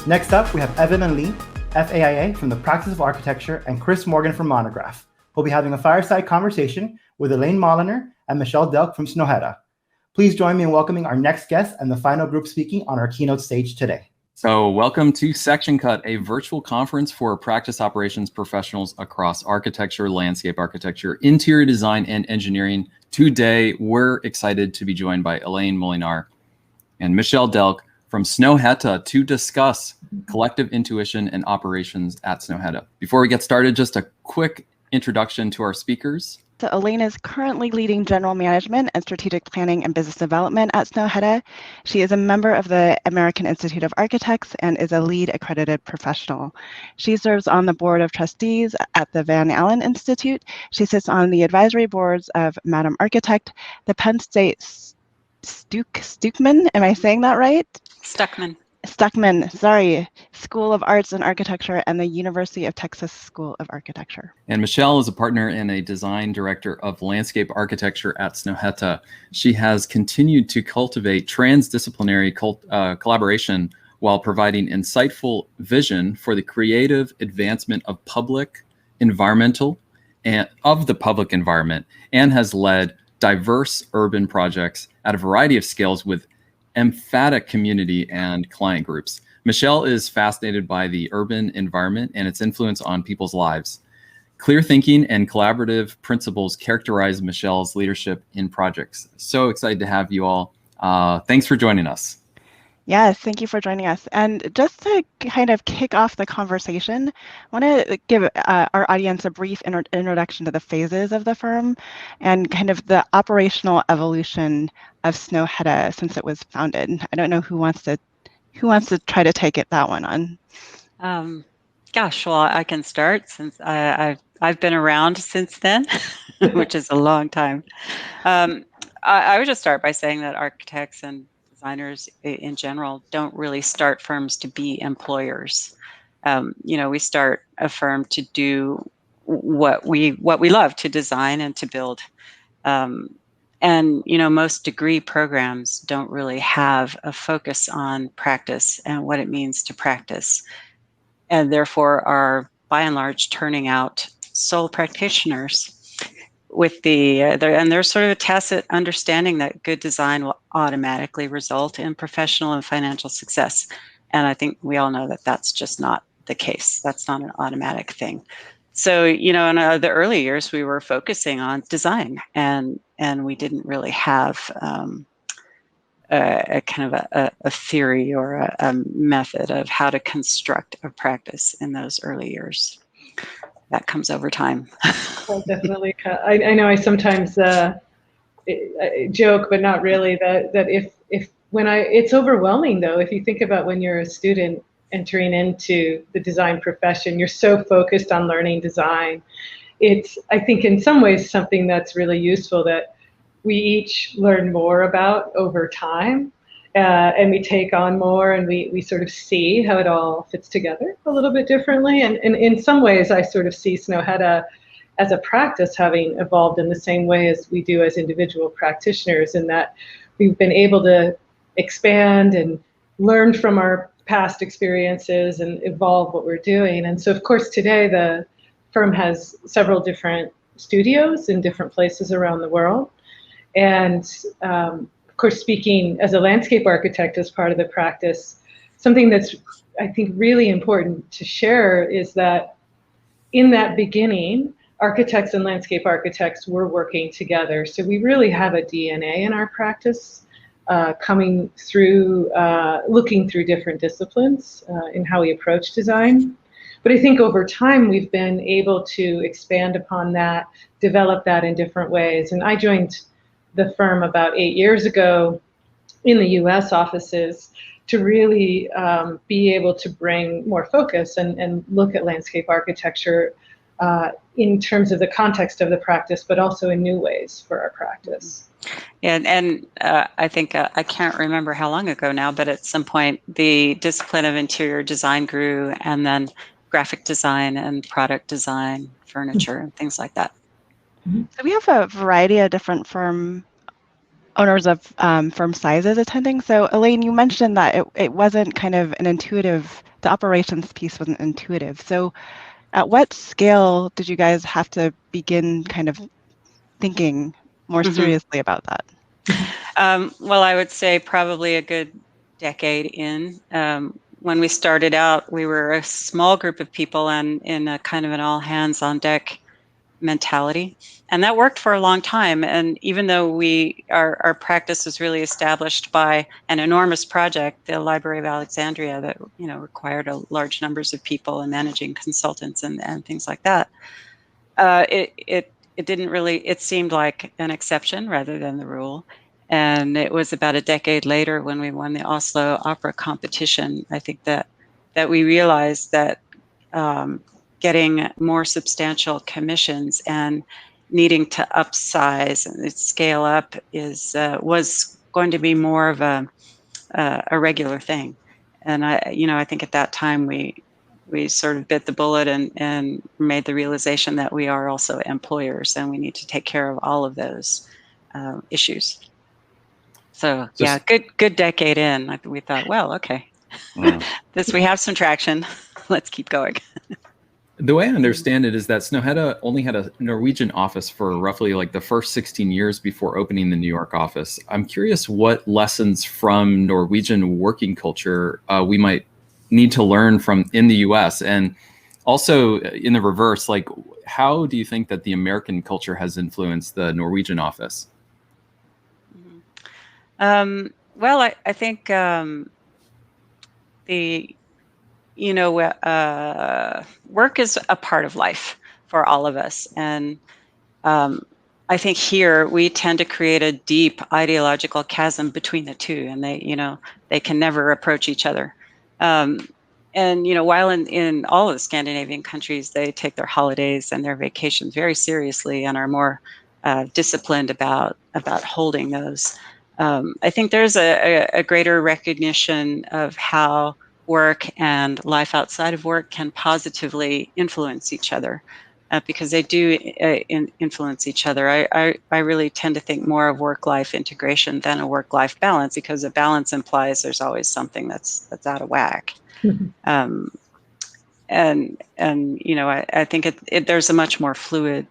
Next up, we have Evan and Lee, FAIA from the Practice of Architecture, and Chris Morgan from Monograph. We'll be having a fireside conversation with Elaine Molinar and Michelle Delk from Snøhetta. Please join me in welcoming our next guest and the final group speaking on our keynote stage today. So welcome to Section Cut, a virtual conference for practice operations professionals across architecture, landscape architecture, interior design, and engineering. Today, we're excited to be joined by Elaine Molinar and Michelle Delk from Snøhetta to discuss collective intuition and operations at Snøhetta. Before we get started, just a quick introduction to our speakers. So Elaine is currently leading general management and strategic planning and business development at Snøhetta. She is a member of the American Institute of Architects and is a lead accredited professional. She serves on the board of trustees at the Van Allen Institute. She sits on the advisory boards of Madam Architect, the Penn State Stuckman, am I saying that right? Stuckman, sorry, School of Arts and Architecture, and the University of Texas School of Architecture. And Michelle is a partner and a design director of landscape architecture at Snøhetta. She has continued to cultivate transdisciplinary collaboration while providing insightful vision for the creative advancement of environment, and has led diverse urban projects at a variety of scales with emphatic community and client groups. Michelle is fascinated by the urban environment and its influence on people's lives. Clear thinking and collaborative principles characterize Michelle's leadership in projects. So excited to have you all. Thanks for joining us. Yes, thank you for joining us. And just to kind of kick off the conversation, I want to give our audience a brief introduction to the phases of the firm and kind of the operational evolution of Snøhetta since it was founded. I don't know who wants to try to take that one on. Gosh, well, I can start since I've been around since then, which is a long time. I would just start by saying that architects and designers in general don't really start firms to be employers. We start a firm to do what we love, to design and to build. And most degree programs don't really have a focus on practice and what it means to practice, and therefore are by and large turning out sole practitioners with and there's sort of a tacit understanding that good design will automatically result in professional and financial success. And I think we all know that that's just not the case. That's not an automatic thing. So, in the early years, we were focusing on design, and we didn't really have a kind of a theory or a method of how to construct a practice in those early years. That comes over time. Well, definitely. I know I sometimes joke, but not really, that it's overwhelming though. If you think about when you're a student entering into the design profession, you're so focused on learning design. It's, I think, in some ways something that's really useful that we each learn more about over time. And we take on more, and we sort of see how it all fits together a little bit differently. And in some ways, I sort of see Snøhetta as a practice having evolved in the same way as we do as individual practitioners, in that we've been able to expand and learn from our past experiences and evolve what we're doing. And so, of course, today the firm has several different studios in different places around the world. And of course, speaking as a landscape architect as part of the practice, something that's, I think, really important to share is that in that beginning, architects and landscape architects were working together. So we really have a DNA in our practice coming through, looking through different disciplines in how we approach design. But I think over time, we've been able to expand upon that, develop that in different ways. And I joined the firm about 8 years ago in the US offices to really be able to bring more focus and look at landscape architecture in terms of the context of the practice, but also in new ways for our practice. Yeah, and I think I can't remember how long ago now, but at some point the discipline of interior design grew, and then graphic design and product design, furniture, and things like that. So we have a variety of different firm owners of firm sizes attending. So Elaine, you mentioned that it wasn't kind of an intuitive the operations piece wasn't intuitive. So at what scale did you guys have to begin kind of thinking more seriously about that? Well, I would say probably a good decade in. When we started out, we were a small group of people and in a kind of an all hands on deck mentality. And that worked for a long time. And even though our practice was really established by an enormous project, the Library of Alexandria, that required large numbers of people and managing consultants and things like that, it didn't really, it seemed like an exception rather than the rule. And it was about a decade later when we won the Oslo Opera competition, I think that we realized that getting more substantial commissions and needing to upsize and scale up was going to be more of a regular thing. And I think at that time we sort of bit the bullet and made the realization that we are also employers and we need to take care of all of those issues. So yeah, good decade in, we thought, well, okay, we have some traction. Let's keep going. The way I understand it is that Snøhetta only had a Norwegian office for roughly like the first 16 years before opening the New York office. I'm curious what lessons from Norwegian working culture we might need to learn from in the US, and also in the reverse, like how do you think that the American culture has influenced the Norwegian office? Well, I think work is a part of life for all of us. And I think here we tend to create a deep ideological chasm between the two, and they can never approach each other. And while in all of the Scandinavian countries, they take their holidays and their vacations very seriously and are more disciplined about holding those. I think there's a greater recognition of how work and life outside of work can positively influence each other, because they do influence each other. I really tend to think more of work-life integration than a work-life balance, because a balance implies there's always something that's out of whack. I think there's a much more fluid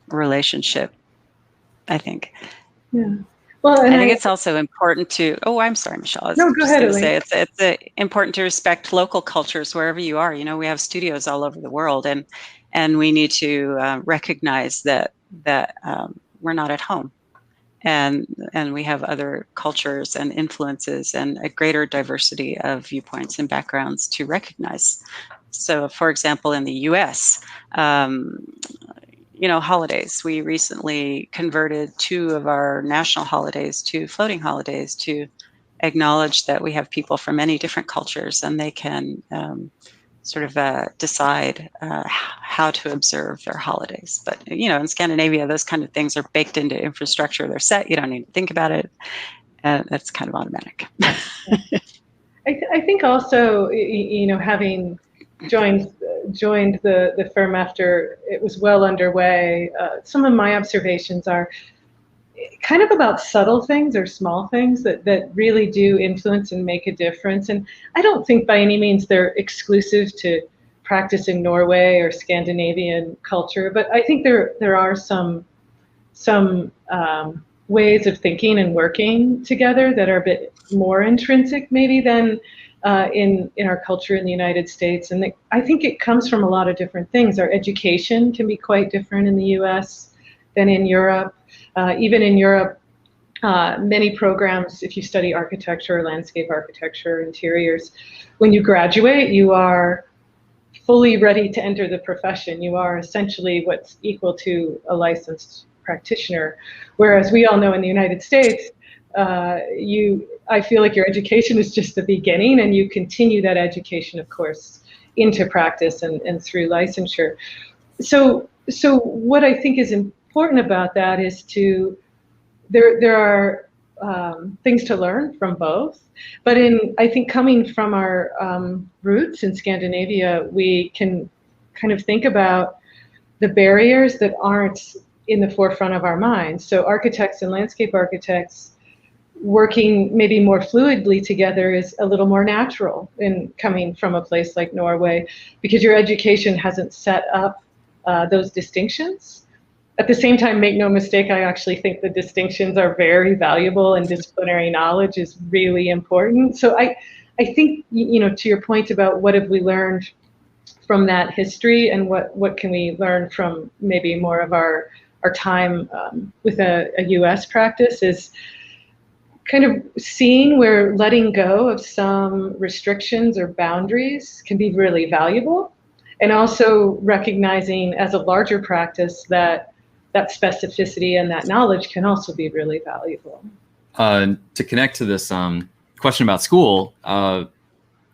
relationship, I think. Yeah. Well, and I think it's also important to. Oh, I'm sorry, Michelle. I was no, go ahead, just Elaine. say it's important to respect local cultures wherever you are. We have studios all over the world, and we need to recognize that we're not at home, and we have other cultures and influences and a greater diversity of viewpoints and backgrounds to recognize. So, for example, in the U.S. Holidays. We recently converted 2 of our national holidays to floating holidays to acknowledge that we have people from many different cultures, and they can decide how to observe their holidays. But, in Scandinavia, those kind of things are baked into infrastructure. They're set. You don't need to think about it. That's kind of automatic. I think also, having joined the firm after it was well underway, some of my observations are kind of about subtle things or small things that really do influence and make a difference. And I don't think by any means they're exclusive to practice in Norway or Scandinavian culture, but I think there are some ways of thinking and working together that are a bit more intrinsic maybe than in our culture in the United States. And I think it comes from a lot of different things. Our education can be quite different in the US than in Europe. Even in Europe, many programs, if you study architecture, landscape architecture, interiors, when you graduate, you are fully ready to enter the profession. You are essentially what's equal to a licensed practitioner. Whereas we all know in the United States, I feel like your education is just the beginning, and you continue that education, of course, into practice and through licensure. So what I think is important about that is there are things to learn from both. But I think coming from our roots in Scandinavia, we can kind of think about the barriers that aren't in the forefront of our minds. So architects and landscape architects working maybe more fluidly together is a little more natural in coming from a place like Norway, because your education hasn't set up those distinctions. At the same time, make no mistake, I actually think the distinctions are very valuable, and disciplinary knowledge is really important. So I think, to your point about what have we learned from that history, and what can we learn from maybe more of our time with a US practice, is kind of seeing where letting go of some restrictions or boundaries can be really valuable, and also recognizing as a larger practice that specificity and that knowledge can also be really valuable. To connect to this question about school,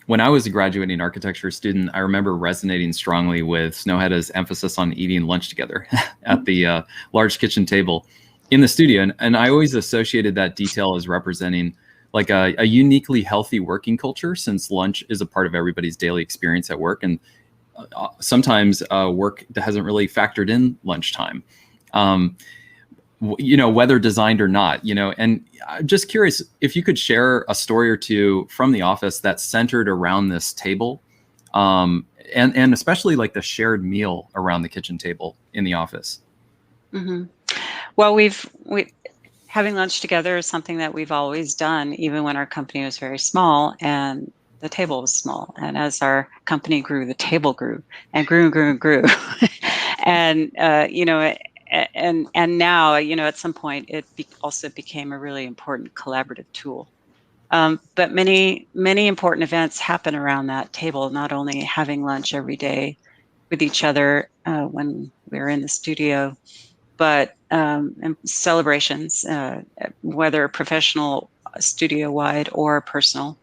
when I was a graduating architecture student, I remember resonating strongly with Snøhetta's emphasis on eating lunch together at the large kitchen table in the studio. And I always associated that detail as representing like a uniquely healthy working culture, since lunch is a part of everybody's daily experience at work. And sometimes work that hasn't really factored in lunchtime, whether designed or not, and I'm just curious if you could share a story or two from the office that's centered around this table, and especially like the shared meal around the kitchen table in the office. Mm-hmm. Well, having lunch together is something that we've always done, even when our company was very small and the table was small. And as our company grew, the table grew and grew and grew and grew. And, and now, at some point, it also became a really important collaborative tool. But many important events happen around that table, not only having lunch every day with each other when we're in the studio, but and celebrations, whether professional, studio-wide, or personal.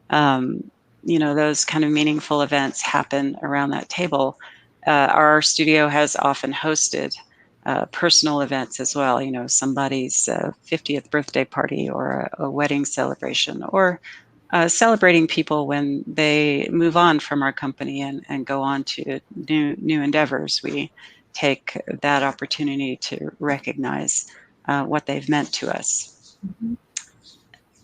Those kind of meaningful events happen around that table. Our studio has often hosted personal events as well, somebody's 50th birthday party, or a wedding celebration, or celebrating people when they move on from our company and go on to new endeavors. We take that opportunity to recognize what they've meant to us. Mm-hmm.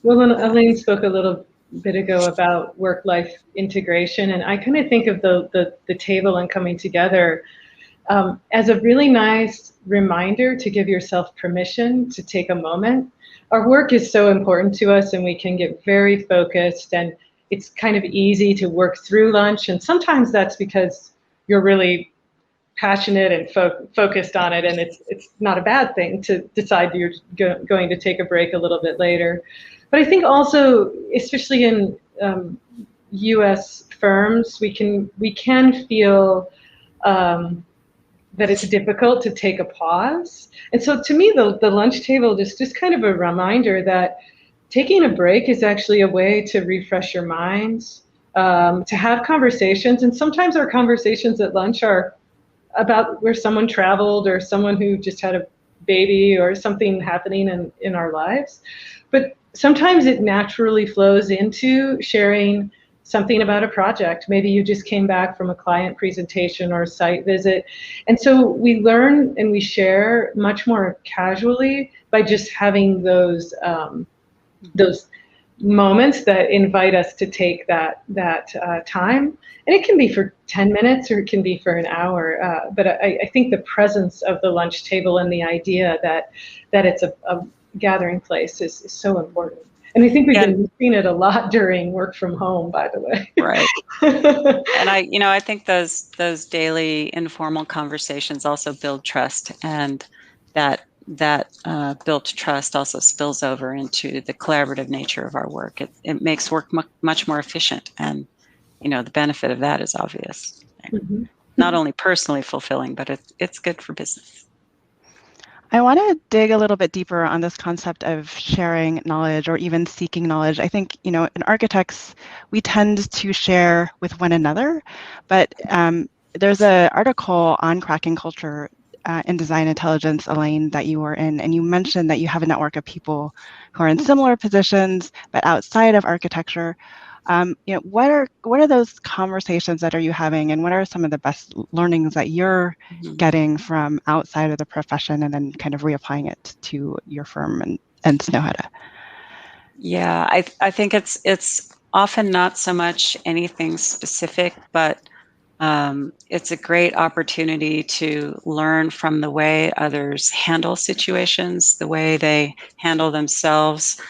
Well, when Elaine spoke a little bit ago about work-life integration, and I kind of think of the table and coming together as a really nice reminder to give yourself permission to take a moment. Our work is so important to us, and we can get very focused, and it's kind of easy to work through lunch, and sometimes that's because you're really passionate and focused on it, and it's not a bad thing to decide you're going to take a break a little bit later. But I think also, especially in U.S. firms, we can feel that it's difficult to take a pause. And so to me, the lunch table is just kind of a reminder that taking a break is actually a way to refresh your minds, to have conversations. And sometimes our conversations at lunch are about where someone traveled, or someone who just had a baby, or something happening in our lives. But sometimes it naturally flows into sharing something about a project. Maybe you just came back from a client presentation or a site visit. And so we learn and we share much more casually by just having those moments that invite us to take that time. And it can be for 10 minutes or it can be for an hour. But I think the presence of the lunch table and the idea that it's a gathering place is so important. And I think we've been missing it a lot during work from home, by the way. Right. And I think those daily informal conversations also build trust, and that built trust also spills over into the collaborative nature of our work. It makes work much more efficient, and the benefit of that is obvious. Mm-hmm. Not only personally fulfilling, but it's good for business. I want to dig a little bit deeper on this concept of sharing knowledge, or even seeking knowledge. I think, in architects, we tend to share with one another, but there's an article on cracking culture in Design Intelligence, Elaine, that you were in, and you mentioned that you have a network of people who are in similar positions, but outside of architecture. What are those conversations that are you having, and what are some of the best learnings that you're getting from outside of the profession, and then kind of reapplying it to your firm and Snøhetta? Yeah, I think it's often not so much anything specific, but it's a great opportunity to learn from the way others handle situations, the way they handle themselves,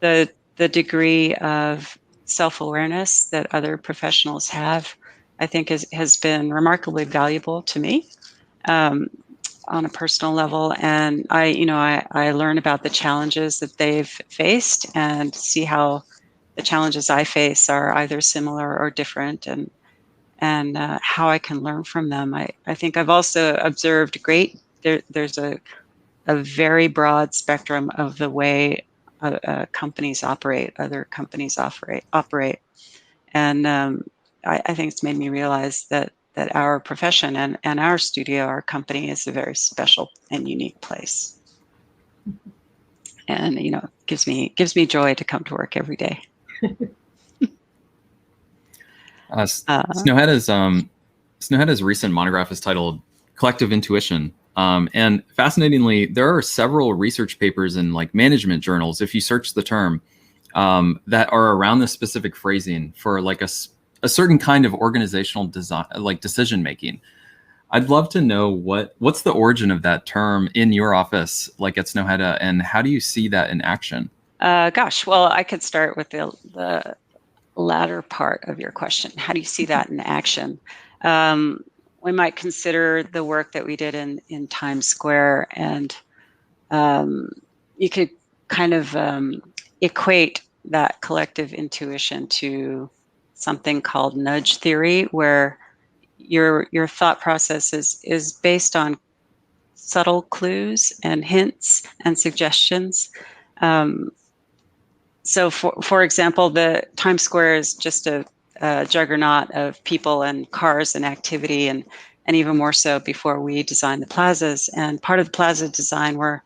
the degree of self-awareness that other professionals have, I think has been remarkably valuable to me. On a personal level, and I learn about the challenges that they've faced and see how the challenges I face are either similar or different, and how I can learn from them. I think I've also observed there's a very broad spectrum of the way companies operate, other companies operate, and I think it's made me realize that our profession and our studio, our company, is a very special and unique place. And gives me joy to come to work every day. Snøhetta's recent monograph is titled Collective Intuition. And fascinatingly, there are several research papers in like management journals, if you search the term, that are around this specific phrasing for like a certain kind of organizational design, like decision making. I'd love to know what's the origin of that term in your office, like at Snøhetta, and how do you see that in action? Gosh, well, I could start with the latter part of your question. How do you see that in action? We might consider the work that we did in Times Square, and you could kind of equate that collective intuition to something called nudge theory, where your thought process is based on subtle clues and hints and suggestions. So for example, the Times Square is just a juggernaut of people and cars and activity, and even more so before we designed the plazas. And part of the plaza design were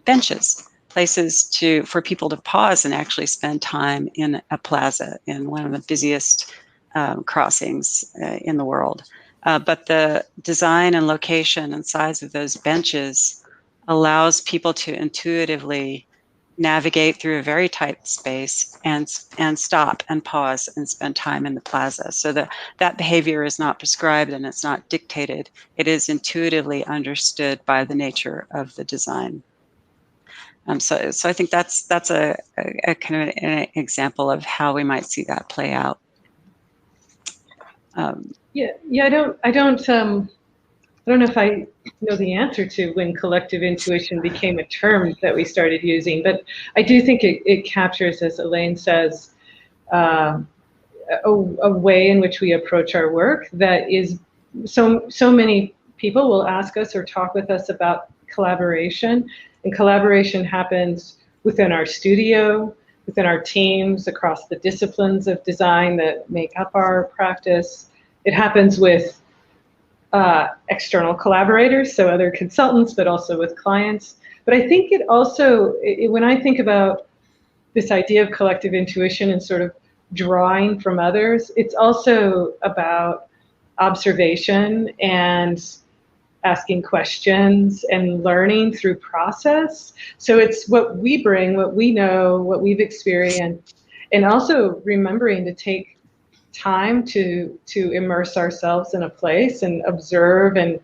benches, places for people to pause and actually spend time in a plaza in one of the busiest crossings in the world. But the design and location and size of those benches allows people to intuitively navigate through a very tight space and stop and pause and spend time in the plaza. So that behavior is not prescribed and it's not dictated. It is intuitively understood by the nature of the design. So I think that's a kind of an example of how we might see that play out. I don't know if I know the answer to when collective intuition became a term that we started using, but I do think it captures, as Elaine says, a way in which we approach our work that is so many people will ask us or talk with us about collaboration, and collaboration happens within our studio, within our teams, across the disciplines of design that make up our practice. It happens with external collaborators, so other consultants, but also with clients. But I think it also, when I think about this idea of collective intuition and sort of drawing from others, it's also about observation and asking questions and learning through process. So it's what we bring, what we know, what we've experienced, and also remembering to take time to immerse ourselves in a place and observe and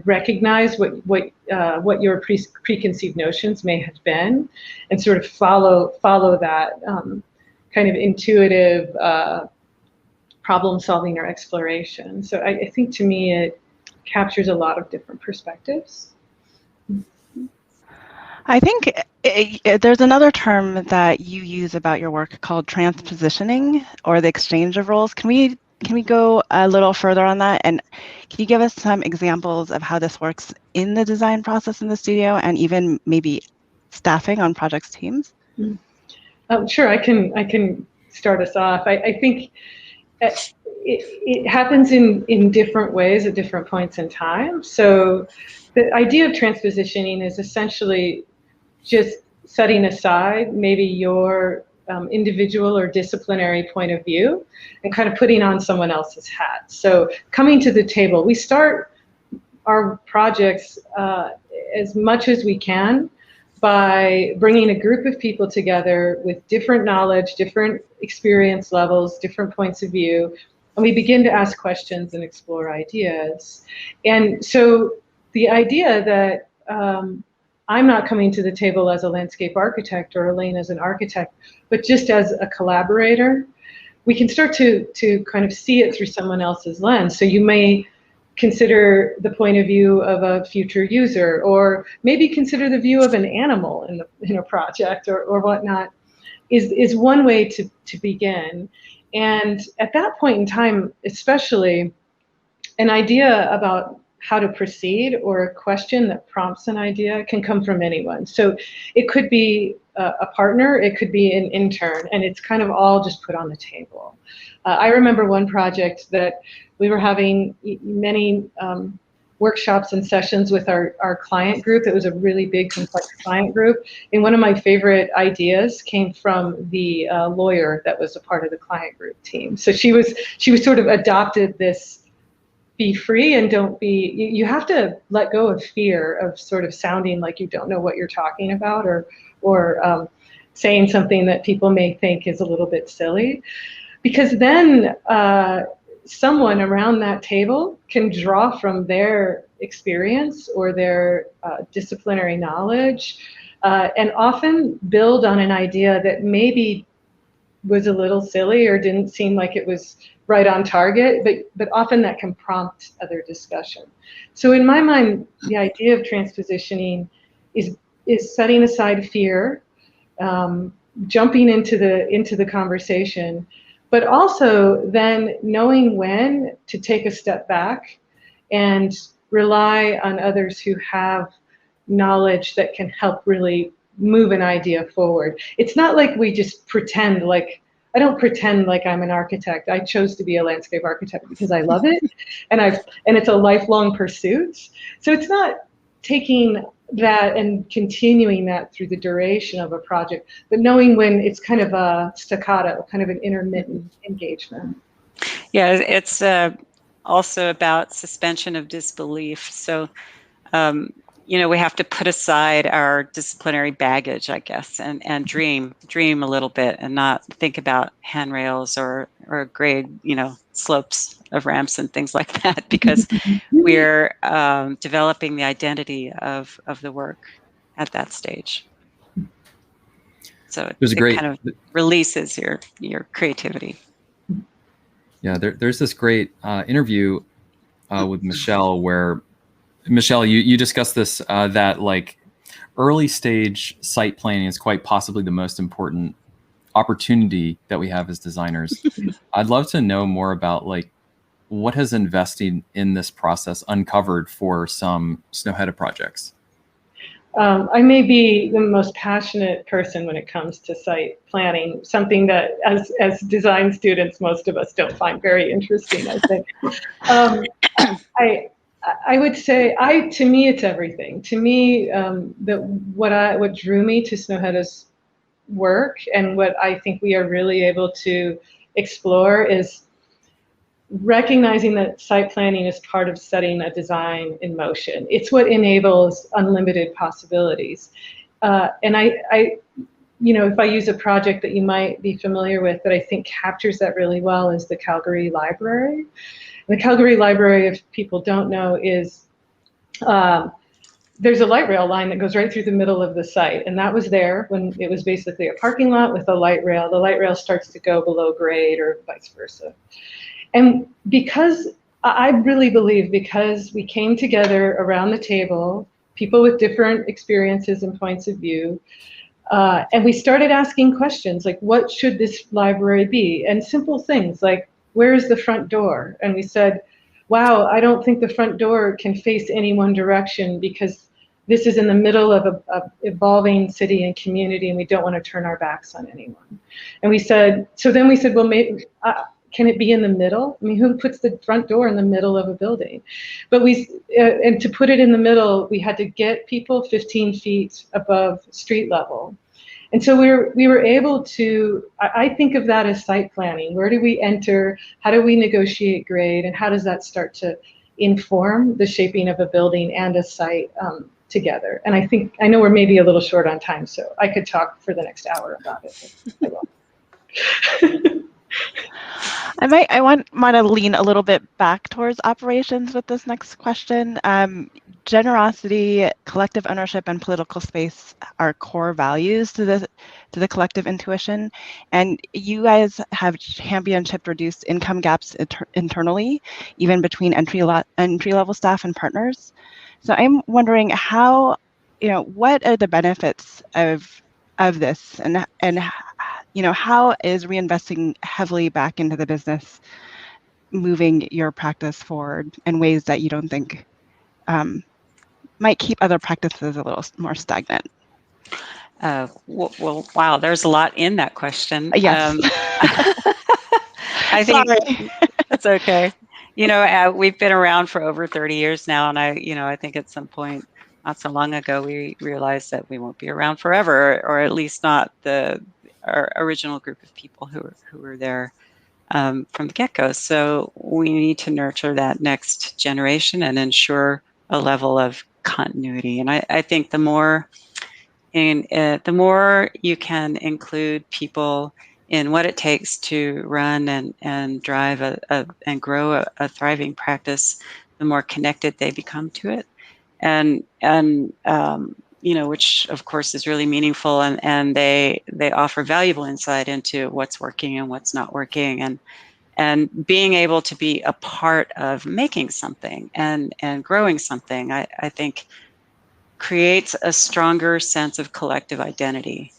recognize what your preconceived notions may have been, and sort of follow that kind of intuitive problem solving or exploration. So I think to me it captures a lot of different perspectives. I think there's another term that you use about your work called transpositioning, or the exchange of roles. Can we go a little further on that? And can you give us some examples of how this works in the design process in the studio, and even maybe staffing on projects teams? Sure, I can start us off. I think it happens in different ways at different points in time. So the idea of transpositioning is essentially just setting aside maybe your individual or disciplinary point of view and kind of putting on someone else's hat. So coming to the table, we start our projects as much as we can by bringing a group of people together with different knowledge, different experience levels, different points of view, and we begin to ask questions and explore ideas. And so the idea that I'm not coming to the table as a landscape architect or Elaine as an architect, but just as a collaborator, we can start to kind of see it through someone else's lens. So you may consider the point of view of a future user, or maybe consider the view of an animal in a project or whatnot, is one way to begin. And at that point in time, especially, an idea about how to proceed or a question that prompts an idea can come from anyone. So it could be a partner, it could be an intern, and it's kind of all just put on the table. I remember one project that we were having many workshops and sessions with our client group. It was a really big, complex client group. And one of my favorite ideas came from the lawyer that was a part of the client group team. So she was sort of adopted this, be free and don't be, you have to let go of fear of sort of sounding like you don't know what you're talking about, or saying something that people may think is a little bit silly, because then someone around that table can draw from their experience or their disciplinary knowledge, and often build on an idea that maybe was a little silly or didn't seem like it was right on target, but often that can prompt other discussion. So in my mind, the idea of transpositioning is setting aside fear, jumping into the conversation, but also then knowing when to take a step back and rely on others who have knowledge that can help really move an idea forward. It's not like we just pretend like, I don't pretend like I'm an architect. I chose to be a landscape architect because I love it, and it's a lifelong pursuit. So it's not taking that and continuing that through the duration of a project, but knowing when it's kind of a staccato, kind of an intermittent engagement. Yeah, it's also about suspension of disbelief. So, we have to put aside our disciplinary baggage, I guess, and dream a little bit, and not think about handrails or grade, slopes of ramps and things like that, because we're developing the identity of the work at that stage. So it kind of releases your creativity. Yeah, there's this great interview with Michelle where, Michelle, you discussed this, that like early stage site planning is quite possibly the most important opportunity that we have as designers. I'd love to know more about like what has investing in this process uncovered for some Snøhetta projects. I may be the most passionate person when it comes to site planning, something that as design students, most of us don't find very interesting, I think. I would say, to me, it's everything. To me, what drew me to Snøhetta's work, and what I think we are really able to explore, is recognizing that site planning is part of setting a design in motion. It's what enables unlimited possibilities. And if I use a project that you might be familiar with that I think captures that really well, is the Calgary Library. The Calgary Library, if people don't know, is there's a light rail line that goes right through the middle of the site, and that was there when it was basically a parking lot with a light rail. The light rail starts to go below grade, or vice versa. And because I really believe, because we came together around the table, people with different experiences and points of view, and we started asking questions like, what should this library be? And simple things like, where's the front door? And we said, wow, I don't think the front door can face any one direction, because this is in the middle of a evolving city and community, and we don't want to turn our backs on anyone. And we said, well, maybe, can it be in the middle? I mean, who puts the front door in the middle of a building? But and to put it in the middle, we had to get people 15 feet above street level. And so we were able to, I think of that as site planning. Where do we enter? How do we negotiate grade? And how does that start to inform the shaping of a building and a site together. And I know we're maybe a little short on time, so I could talk for the next hour about it. But I won't. I want to lean a little bit back towards operations with this next question. Generosity, collective ownership, and political space are core values to the collective intuition, and you guys have championed reduced income gaps internally, even between entry level staff and partners. So I'm wondering how, what are the benefits of this, and how is reinvesting heavily back into the business moving your practice forward in ways that you don't think might keep other practices a little more stagnant? Well, wow, there's a lot in that question. Yes. I think Sorry. that's okay. We've been around for over 30 years now, and I think at some point, not so long ago, we realized that we won't be around forever, or at least not our original group of people who were there from the get-go. So we need to nurture that next generation and ensure a level of continuity. And I think the more you can include people in what it takes to run and drive and grow a thriving practice, the more connected they become to it, and which of course is really meaningful, and they offer valuable insight into what's working and what's not working, and being able to be a part of making something and growing something, I think creates a stronger sense of collective identity.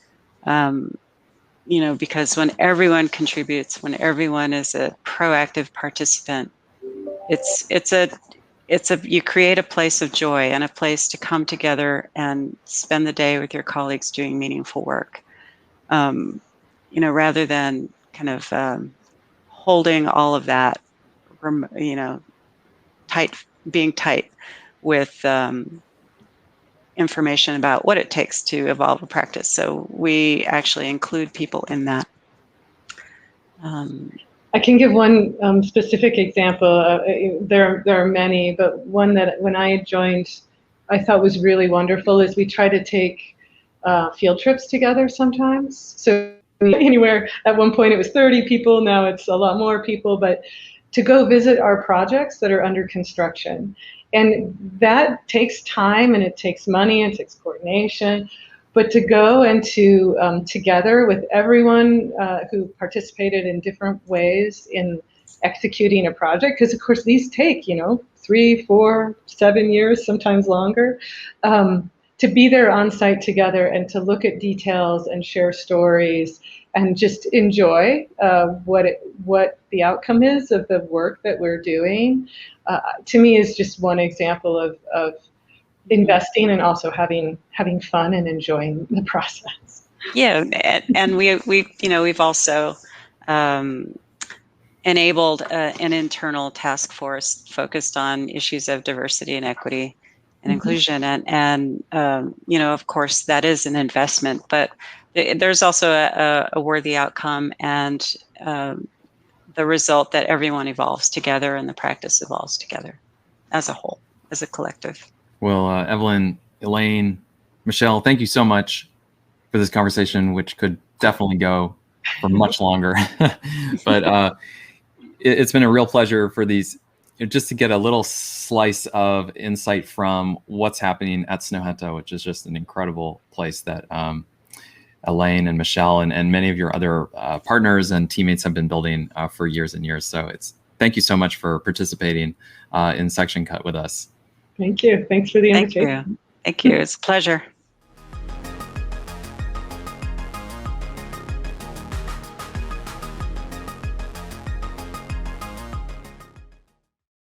Because when everyone contributes, when everyone is a proactive participant, you create a place of joy and a place to come together and spend the day with your colleagues doing meaningful work. Rather than kind of holding all of that, being tight with information about what it takes to evolve a practice. So we actually include people in that. I can give one specific example. There are many, but one that when I joined, I thought was really wonderful is we try to take field trips together sometimes. So anywhere, at one point it was 30 people, now it's a lot more people, but to go visit our projects that are under construction. And that takes time, and it takes money, and it takes coordination. But to go and to together with everyone who participated in different ways in executing a project, because of course these take 3, 4, 7 years, sometimes longer, to be there on site together and to look at details and share stories and just enjoy what the outcome is of the work that we're doing, to me is just one example of investing and also having fun and enjoying the process. Yeah, and we've also enabled an internal task force focused on issues of diversity and equity and inclusion, and of course that is an investment, but there's also a worthy outcome, and the result that everyone evolves together and the practice evolves together as a whole, as a collective. Well, Evelyn, Elaine, Michelle, thank you so much for this conversation, which could definitely go for much longer. But it's been a real pleasure for these, just to get a little slice of insight from what's happening at Snøhetta, which is just an incredible place that Elaine and Michelle and many of your other partners and teammates have been building for years and years. So thank you so much for participating in Section Cut with us. Thank you. Thanks for the invitation. Thank you. It's a pleasure.